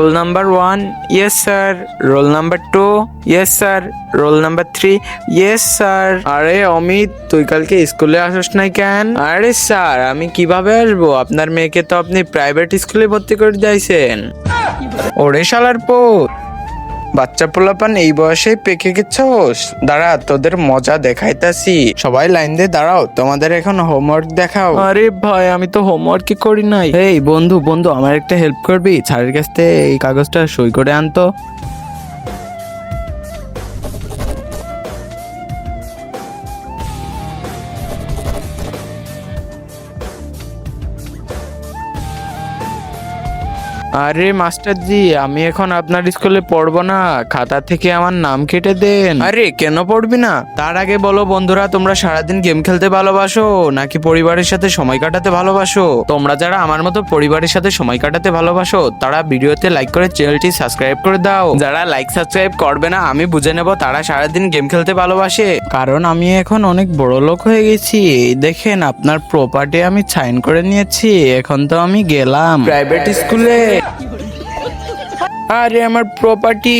Roll number 1, yes sir. Roll number 2, yes sir. Roll number 3, yes sir. আরে অমিত, তুই কালকে স্কুলে আসিস নাই কেন? আরে স্যার, আমি কিভাবে আসবো? আপনার মেয়েকে তো আপনি প্রাইভেট স্কুলে ভর্তি করে দিয়েছেন। ওরে শালার পুত, বাচ্চা পোলাপান এই বয়সে পেকে গেছস। দাঁড়া, তোদের মজা দেখাইতাছি। সবাই লাইন দিয়ে দাঁড়াও, তোমাদের এখন হোমওয়ার্ক দেখাও। আরে ভাই, আমি তো হোমওয়ার্কই করি নাই। এই বন্ধু বন্ধু, আমার একটা হেল্প করবি? স্যারের কাছ থেকে এই কাগজটা সই করে আনতো। আরে মাস্টার জি, আমি এখন আপনার স্কুলে পড়বো না, খাতা থেকে আমার নাম কেটে দেন। আরে কেন পড়বি না? তার আগে বলো বন্ধুরা, তোমরা সারাদিন গেম খেলতে ভালোবাসো নাকি পরিবারের সাথে সময় কাটাতে ভালোবাসো? তোমরা যারা আমার মতো পরিবারের সাথে সময় কাটাতে ভালোবাসো, তারা ভিডিওতে লাইক করে চ্যানেলটি সাবস্ক্রাইব করে দাও। যারা লাইক সাবস্ক্রাইব করবে না, আমি বুঝে নেব তারা সারাদিন গেম খেলতে ভালোবাসে। কারণ আমি এখন অনেক বড় লোক হয়ে গেছি। দেখেন, আপনার প্রপার্টি আমি সাইন করে নিয়েছি। এখন তো আমি গেলাম প্রাইভেট স্কুলে। আরে আমার প্রপার্টি।